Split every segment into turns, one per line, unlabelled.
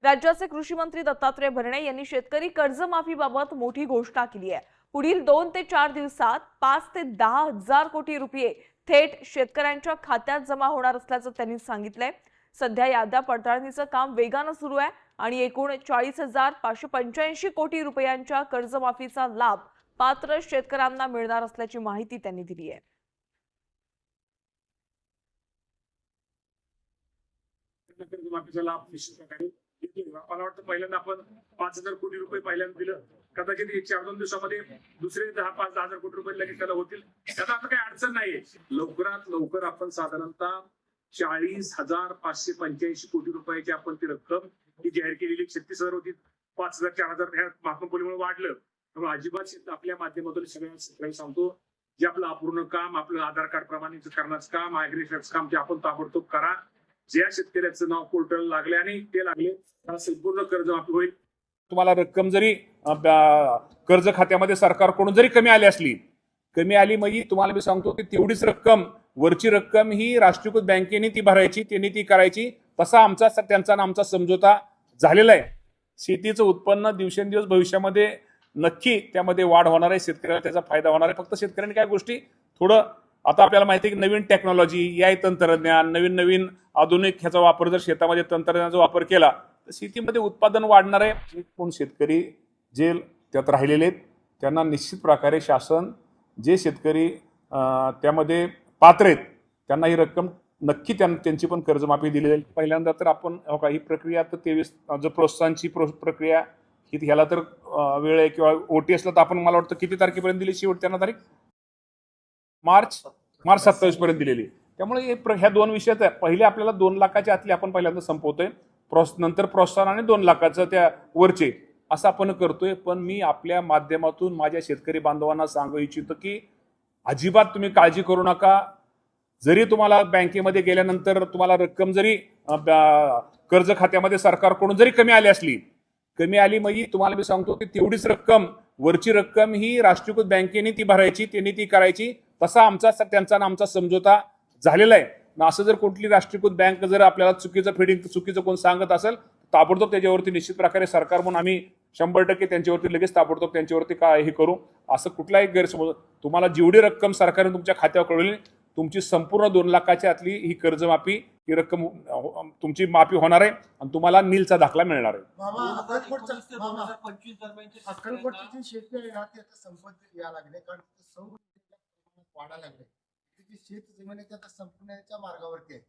राज्याचे कृषी मंत्री दत्तात्रय भरणे यांनी शेतकरी कर्जमाफीबाबत मोठी घोषणा केली आहे। पुढील 2 ते 4 दिवसात 5 ते 10 हजार कोटी रुपये थेट शेतकऱ्यांच्या खात्यात जमा होणार असल्याचं त्यांनी सांगितलंय। सध्या याद्या पडताळणीचं काम वेगानं सुरू आहे आणि एकूण 40,585 कोटी रुपयांच्या कर्जमाफीचा लाभ पात्र शेतकऱ्यांना मिळणार असल्याची माहिती त्यांनी दिली आहे।
कर्जमाफीचा लाभ निश्चित प्रकारे घेतला। मला वाटतं पहिल्यांदा आपण 5,000 कोटी रुपये पहिल्यांदा दिलं, कदाचित 4-2 दिवसामध्ये दुसरे 10-5 हजार कोटी रुपये लगेच त्याला होतील। त्यात आता काही अडचण नाहीये। लवकरात लवकर आपण साधारणतः 40,585 कोटी रुपयाची आपण ती रक्कम ही जाहीर केलेली 36,000 होती, 5,000 4,000 ह्या महात्मा फुलेमुळे वाढलं। त्यामुळे अजिबात आपल्या माध्यमातून सगळ्यांना सांगतो, जे आपलं अपूर्ण काम, आपलं आधार कार्ड प्रमाणित करण्याचं काम, ऍग्रीकल्चरचं काम ते आपण ताबडतोब करा। ज्या शेतकऱ्याचं नाव पोर्टल लागले आणि ते लागले त्याला संपूर्ण कर्जमाफी होईल।
तुम्हाला रक्कम जरी कर्ज खात्यामध्ये सरकारकडून जरी कमी आली म्हणजे तुम्हाला मी सांगतो की तेवढीच रक्कम, वरची रक्कम ही राष्ट्रीयकृत बँकेने ती भरायची, त्यांनी ती करायची। तसा त्यांचा आमचा समझोता झालेला आहे। शेतीचं उत्पन्न दिवसेंदिवस भविष्यामध्ये नक्की त्यामध्ये वाढ होणार आहे, शेतकऱ्याला त्याचा फायदा होणार आहे। फक्त शेतकऱ्यांनी काय गोष्टी थोडं, आता आपल्याला माहिती आहे की नवीन टेक्नॉलॉजी, AI तंत्रज्ञान, नवीन आधुनिक ह्याचा वापर जर शेतामध्ये तंत्रज्ञानाचा वापर केला तर शेतीमध्ये उत्पादन वाढणार आहे। कोण शेतकरी जे त्यात राहिलेले आहेत त्यांना निश्चित प्रकारे शासन, जे शेतकरी त्यामध्ये पात्र आहेत त्यांना ही रक्कम नक्की त्यांची पण कर्जमाफी दिली जाईल। पहिल्यांदा तर आपण ही प्रक्रिया तर 23 जो प्रोत्साहनची प्रक्रिया ही, ह्याला तर वेळ आहे किंवा OT असला तर आपण, मला वाटतं किती तारखेपर्यंत दिली, शेवट त्यांना तारीख मार्च 27 पर्यंत दिलेली। त्यामुळे ह्या 2 विषयात पहिले आपल्याला 2 लाखाच्या आतले आपण पहिल्यांदा संपवतोय, नंतर प्रोत्साहन आणि 2 लाखाचं त्या वरचे असं आपण करतोय। पण मी आपल्या माध्यमातून माझ्या शेतकरी बांधवांना सांगू इच्छितो की अजिबात तुम्ही काळजी करू नका। जरी तुम्हाला बँकेमध्ये गेल्यानंतर तुम्हाला रक्कम जरी कर्ज खात्यामध्ये सरकारकडून जरी कमी आली म्हणजे तुम्हाला मी सांगतो की तेवढीच रक्कम, वरची रक्कम ही राष्ट्रीयकृत बँकेने ती भरायची, त्यांनी ती करायची। तसा आमचा समझोता झालेला आहे। असं जर कुठली राष्ट्रीयकृत बँक जर आपल्याला चुकीचं कोण सांगत असेल, ताबडतोब त्याच्यावरती निश्चित प्रकारे सरकार म्हणून आम्ही 100% त्यांच्यावरती लगेच ताबडतोब त्यांच्यावरती काय हे करू। असं कुठलाही गैरसमज, तुम्हाला जेवढी रक्कम सरकारने तुमच्या खात्यावर कळवली तुमची संपूर्ण 2 लाखाच्या आतली ही कर्जमाफी, ही रक्कम तुमची माफी होणार आहे आणि तुम्हाला नीलचा दाखला मिळणार आहे।
शेत जमिनीच्या संपण्याच्या मार्गावरती आहे।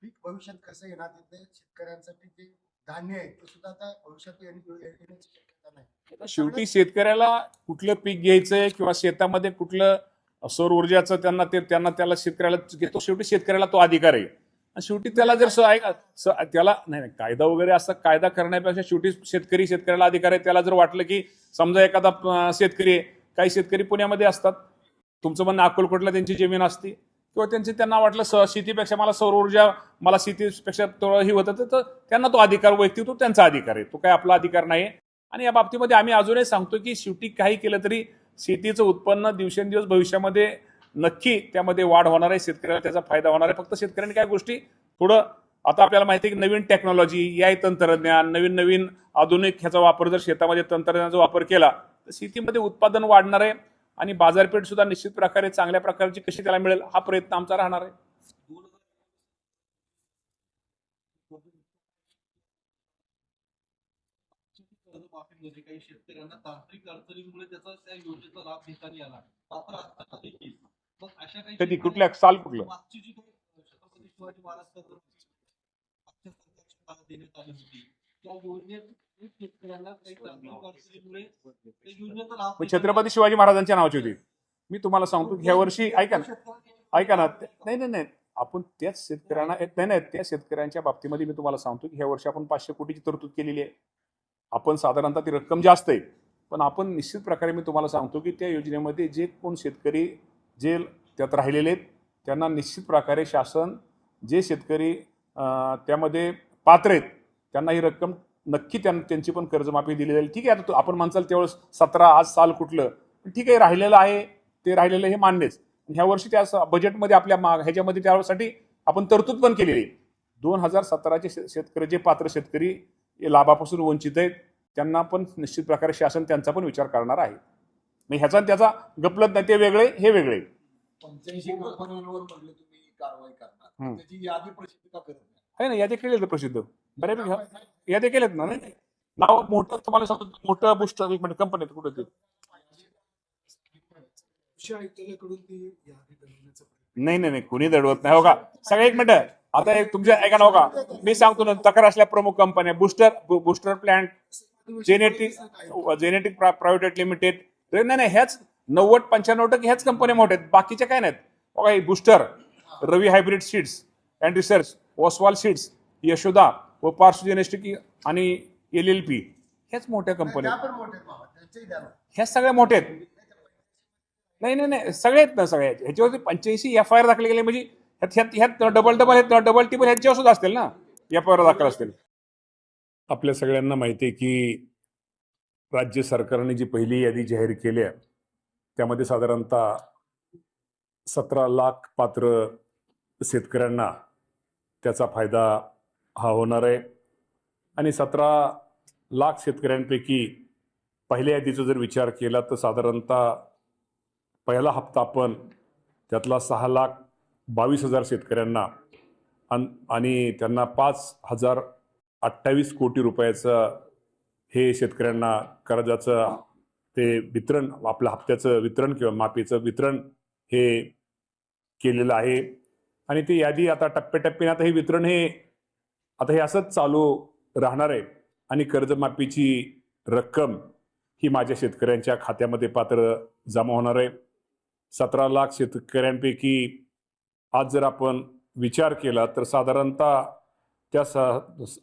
पीक भविष्यात कसं येणार, तिथे शेतकऱ्यांसाठी जे धान्य आहे ते सुद्धा आता भविष्यात येण्याची शक्यता नाही।
शेवटी शेतकऱ्याला कुठलं पीक घ्यायचंय किंवा शेतामध्ये कुठलं सौर ऊर्जाचं त्याला शेतकऱ्याला घेतो, शेवटी शेतकऱ्याला तो अधिकार आहे। शेवटी त्याला जर त्याला नाही कायदा वगैरे असं कायदा करण्यापेक्षा शेवटी शेतकऱ्याला अधिकार आहे। त्याला जर वाटलं की समजा एखादा शेतकरी आहे, काही शेतकरी पुण्यामध्ये असतात, तुमचं म्हणणं अक्कलकोटला त्यांची जमीन असते किंवा त्यांना वाटलं शेतीपेक्षा मला सौर ऊर्जा, मला शेतीपेक्षा ही होतं, तर त्यांना तो अधिकार, वैयक्तिक तो त्यांचा अधिकार आहे, तो काय आपला अधिकार नाही। आणि या बाबतीमध्ये आम्ही अजूनही सांगतो की शेवटी काही केलं तरी शेतीचं उत्पन्न दिवसेंदिवस भविष्यामध्ये नक्की त्यामध्ये वाढ होणार आहे, शेतकऱ्याला त्याचा फायदा होणार आहे। फक्त शेतकऱ्यांनी काय गोष्टी थोडं, आता आपल्याला माहिती आहे की नवीन टेक्नॉलॉजी, AI तंत्रज्ञान, नवीन आधुनिक ह्याचा वापर जर शेतामध्ये तंत्रज्ञानाचा वापर केला तर शेतीमध्ये उत्पादन वाढणार आहे आणि बाजारपेठ सुद्धा निश्चित प्रकारे चांगल्या प्रकारची कशी त्याला मिळेल हा प्रयत्न आमचा राहणार आहे।
कर्जमाफीमध्ये काही शेतकऱ्यांना तांत्रिक अडचणींमुळे त्या योजनेचा लाभ घेता नाही आला, मात्र आता देखील मग अशा काही
कधी कुठल्या साल कुठलं
मागची जी काही छत्रपती शिवाजी महाराज देण्यात आली होती त्या योजनेत शेतकऱ्यांना काही तांत्रिक अडचणीमुळे त्या योजनेचा लाभ
छत्रपती शिवाजी महाराजांच्या नावाची होती। मी तुम्हाला सांगतो ह्या वर्षी ऐका ना, नाही आपण त्याच शेतकऱ्यांना नाही त्या शेतकऱ्यांच्या बाबतीमध्ये मी तुम्हाला सांगतो की ह्या वर्षी आपण 500 कोटीची तरतूद केलेली आहे। आपण साधारणतः ती रक्कम जास्त आहे, पण आपण निश्चित प्रकारे मी तुम्हाला सांगतो की त्या योजनेमध्ये जे कोण शेतकरी जे त्यात राहिलेले आहेत त्यांना निश्चित प्रकारे शासन, जे शेतकरी त्यामध्ये पात्र आहेत त्यांना ही रक्कम नक्की त्यांची पण कर्जमाफी दिली जाईल। ठीक आहे, आता आपण म्हणसाल त्यावेळेस 17 आज साल कुठलं, ठीक आहे, राहिलेलं आहे ते राहिलेलं हे मान्यच। ह्या वर्षी त्या बजेटमध्ये आपल्या ह्याच्यामध्ये त्यासाठी आपण तरतूद पण केलेली आहे। 2017चे शेतकरी, जे पात्र शेतकरी लाभापासून वंचित आहेत त्यांना पण निश्चित प्रकारे शासन त्यांचा पण विचार करणार आहे. मग ह्याचा आणि त्याचा गपलत नाही, ते वेगळे हे वेगळे.
85 कंपन्यांवर म्हणले तुम्ही कारवाई करणार,
हम्म.
त्याची यादी प्रसिद्ध का करत नाही?
आहे ना, यादी केलेलं प्रसिद्ध बऱ्यापैकी यादी केलेत ना. नाही नाव मोठं तुम्हाला सांगतो, मोठं बुस्टर एक मिनिट कंपनी कुठं ते
आयुक्तालयाकडून ती यादी बनवण्याचा
नाही कोणी दडवत नाही. हो का, सगळे एक मिनिट आता एक तुमच्या ऐका ना, हो का मी सांगतो ना, तक्रार असल्या प्रमुख कंपन्या booster plant, genetic private limited. नाही ह्याच 90-95% ह्याच कंपन्या मोठ्या आहेत, बाकीच्या काय नाहीत. बघा ही booster, Ravi hybrid seeds and research, Oswal seeds, Yashoda व पार्श्वजेनेस्टिक आणि LLP ह्याच मोठ्या कंपन्या
त्या पण मोठे आहेत बाबा, त्यांचेही द्या ना.
ह्या सगळ्या मोठ्या आहेत. नाही सगळे आहेत ना, सगळे ह्याच्यावरती 85 FIR दाखल केले म्हणजे ह्यात डबल टिबल ह्याच्यावर सुद्धा असतील ना, FIR दाखल असतील. आपल्या सगळ्यांना माहिती आहे की राज्य सरकारने जी पहिली यादी जाहीर केली आहे त्यामध्ये साधारणतः 17 लाख पात्र शेतकऱ्यांना त्याचा फायदा हा होणार आहे. आणि 17 लाख शेतकऱ्यांपैकी पहिल्या यादीचा जर विचार केला तर साधारणतः पहिला हप्ता आपण त्यातला 6,22,000 शेतकऱ्यांना आणि त्यांना 5,028 कोटी रुपयाचं हे शेतकऱ्यांना कर्जाचं ते वितरण, आपल्या हप्त्याचं वितरण किंवा माफीचं वितरण हे केलेलं आहे. आणि ती यादी आता टप्प्याटप्प्याने आता हे वितरण हे असंच चालू राहणार आहे. आणि कर्जमाफीची रक्कम ही माझ्या शेतकऱ्यांच्या खात्यामध्ये पात्र जमा होणार आहे. 17 लाख शेतकऱ्यांपैकी आज जर आपण विचार केला तर साधारणतः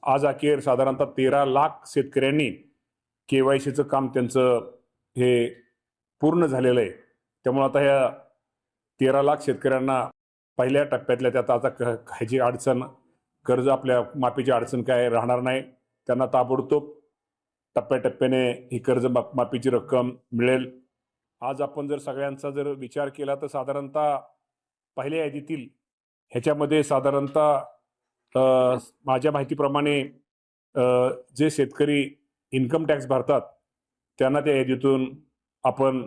आज अखेर साधारणतः 13 लाख शेतकऱ्यांनी KYCचं काम त्यांचं हे पूर्ण झालेलं आहे. त्यामुळे आता ह्या 13 लाख शेतकऱ्यांना पहिल्या टप्प्यातल्या त्यात आता ह्याची अडचण, कर्ज आपल्या माफीची अडचण काय राहणार नाही. त्यांना ताबडतोब टप्प्याटप्प्याने ही कर्ज माफीची रक्कम मिळेल. आज आपण जर सगळ्यांचा जर विचार केला तर साधारणतः पहिल्या यादीतील ह्याच्यामध्ये साधारणतः माझ्या माहितीप्रमाणे जे शेतकरी इन्कम टॅक्स भरतात त्यांना त्या यादीतून आपण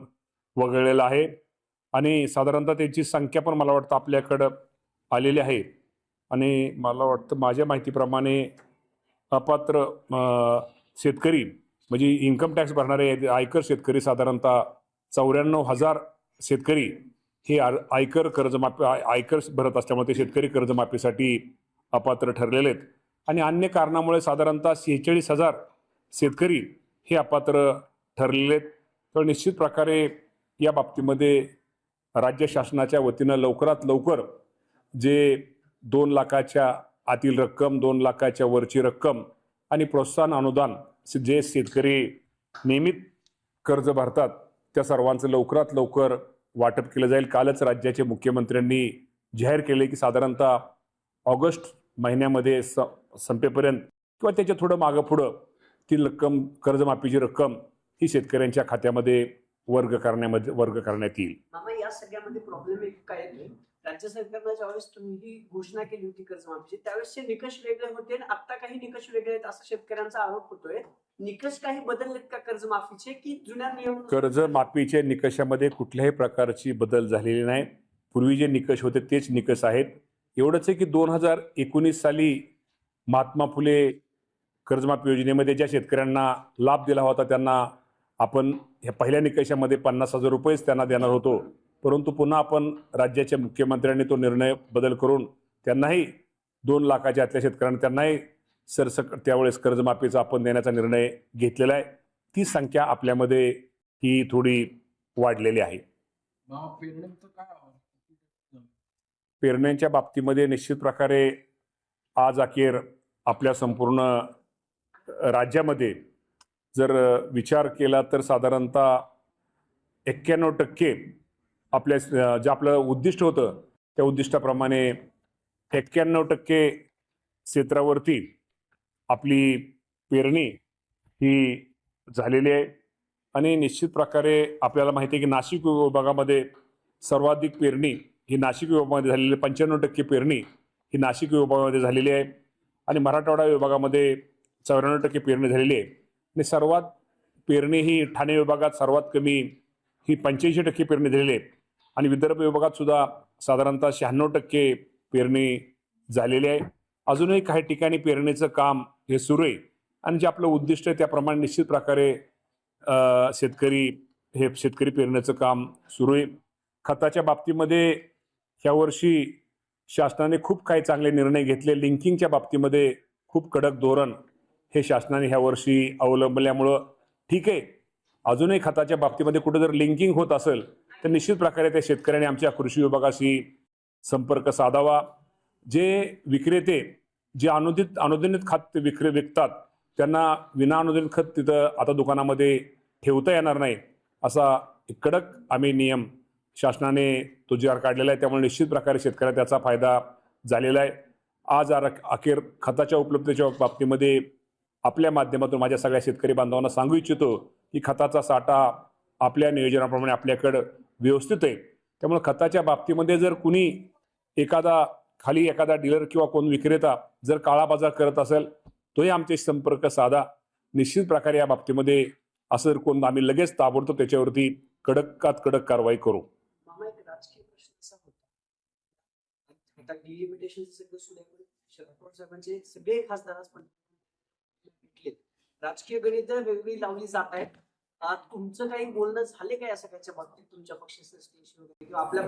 वगळलेलं आहे. आणि साधारणतः त्यांची संख्या पण मला वाटतं आपल्याकडं आलेली आहे. आणि मला वाटतं माझ्या माहितीप्रमाणे अपात्र शेतकरी म्हणजे इन्कम टॅक्स भरणारे आयकर शेतकरी साधारणतः 94,000 शेतकरी हे आयकर भरत असल्यामुळे ते शेतकरी कर्जमाफीसाठी अपात्र ठरलेले आहेत. आणि अन्य कारणामुळे साधारणतः 46,000 शेतकरी हे अपात्र ठरलेले आहेत. तर निश्चित प्रकारे या बाबतीमध्ये राज्य शासनाच्या वतीनं लवकरात लवकर जे 2 लाखाच्या आतील रक्कम, 2 लाखाच्या वरची रक्कम आणि प्रोत्साहन अनुदान जे शेतकरी नियमित कर्ज भरतात त्या सर्वांचं लवकरात लवकर वाटप केलं जाईल. कालच राज्याचे मुख्यमंत्र्यांनी जाहीर केले की साधारणतः ऑगस्ट महिन्यामध्ये संपेपर्यंत किंवा त्याच्या थोडं मागं पुढं ती रक्कम, कर्जमाफीची रक्कम ही शेतकऱ्यांच्या खात्यामध्ये वर्ग करण्यात येईल.
मामा, या सगळ्यामध्ये प्रॉब्लेम एक काय येतोय, राज्य सरकारनं ज्यावेळेस तुम्ही ही घोषणा केली होती कर्जमाफीची त्यावेळेसचे निकष वेगळे होते आणि आता काही निकष वेगळे आहेत असा शेतकऱ्यांचा आरोप होतोय. निकष काही बदललेत का कर्जमाफीचे, की जुन्या नियम?
कर्जमाफीच्या निकषामध्ये कुठल्याही प्रकारची बदल झालेली नाही. पूर्वी जे निकष होते तेच निकष आहेत. एवढंच आहे की 2019 साली महात्मा फुले कर्जमाफी योजनेमध्ये ज्या शेतकऱ्यांना लाभ दिला होता त्यांना आपण ह्या पहिल्या निकषामध्ये 50,000 रुपयेच त्यांना देणार होतो. परंतु पुन्हा आपण राज्याच्या मुख्यमंत्र्यांनी तो निर्णय बदल करून त्यांनाही 2 लाखाच्या आतल्या शेतकऱ्यांना त्यांनाही सरसकट त्यावेळेस कर्जमाफीचा आपण देण्याचा निर्णय घेतलेला आहे. ती संख्या आपल्यामध्ये ही थोडी वाढलेली आहे. पेरण्यांच्या बाबतीमध्ये निश्चित प्रकारे आज अखेर आपल्या संपूर्ण राज्यामध्ये जर विचार केला तर साधारणतः 91% आपल्या जे आपलं उद्दिष्ट होतं त्या उद्दिष्टाप्रमाणे 91% क्षेत्रावरती आपली पेरणी ही झालेली आहे. आणि निश्चित प्रकारे आपल्याला माहिती आहे की नाशिक विभागामध्ये सर्वाधिक पेरणी ही नाशिक विभागामध्ये झालेली आहे. 95% पेरणी ही नाशिक विभागामध्ये झालेली आहे. आणि मराठवाडा विभागामध्ये 94% पेरणी झालेली आहे आणि सर्वात पेरणी ही ठाणे विभागात सर्वात कमी ही 85% पेरणी झालेली आहे आणि विदर्भ विभागात सुद्धा साधारणतः 96% पेरणी झालेली आहे. अजूनही काही ठिकाणी पेरणीचं काम हे सुरू आहे आणि जे आपलं उद्दिष्ट आहे त्याप्रमाणे निश्चित प्रकारे शेतकरी पेरण्याचं काम सुरू आहे. खताच्या बाबतीमध्ये ह्या वर्षी शासनाने खूप काही चांगले निर्णय घेतले. लिंकिंगच्या बाबतीमध्ये खूप कडक धोरण हे शासनाने ह्या वर्षी अवलंबल्यामुळं ठीक आहे. अजूनही खताच्या बाबतीमध्ये कुठे जर लिंकिंग होत असेल तर निश्चित प्रकारे त्या शेतकऱ्यांनी आमच्या कृषी विभागाशी संपर्क साधावा. जे विक्रेते जे अनुदानित खत विकतात त्यांना विना अनुदानित खत तिथं आता दुकानामध्ये ठेवता येणार नाही असा एक कडक आम्ही नियम शासनाने तो जी आर काढलेला आहे. त्यामुळे निश्चित प्रकारे शेतकऱ्याला त्याचा फायदा झालेला आहे. आज अखेर खताच्या उपलब्धतेच्या बाबतीमध्ये आपल्या माध्यमातून माझ्या सगळ्या शेतकरी बांधवांना सांगू इच्छितो की खताचा साठा आपल्या नियोजनाप्रमाणे आपल्याकडं व्यवस्थित आहे. त्यामुळे खताच्या बाबतीमध्ये जर कुणी एखादा डीलर किंवा कोण विक्रेता जर काळा बाजार करत असेल तोही आमचे संपर्क साधा. निश्चित प्रकारे या बाबतीमध्ये असं कोण आम्ही लगेच ताबडतोब त्याच्यावरती कडकात कडक कारवाई करू.
मामा एक राजकीय प्रश्न असा होता आता डिलिमिटेशन सगळं सुरू आहे. शरद पवार साहेबांचे सगळे खासदार आज पण भेटलेत. राजकीय गणित वेगवेगळी लावली जात आहेत. तुमचं काही बोलणं झाले काय असं त्याच्या बाबतीत तुमच्या पक्षाचं स्टेज वगैरे किंवा आपल्या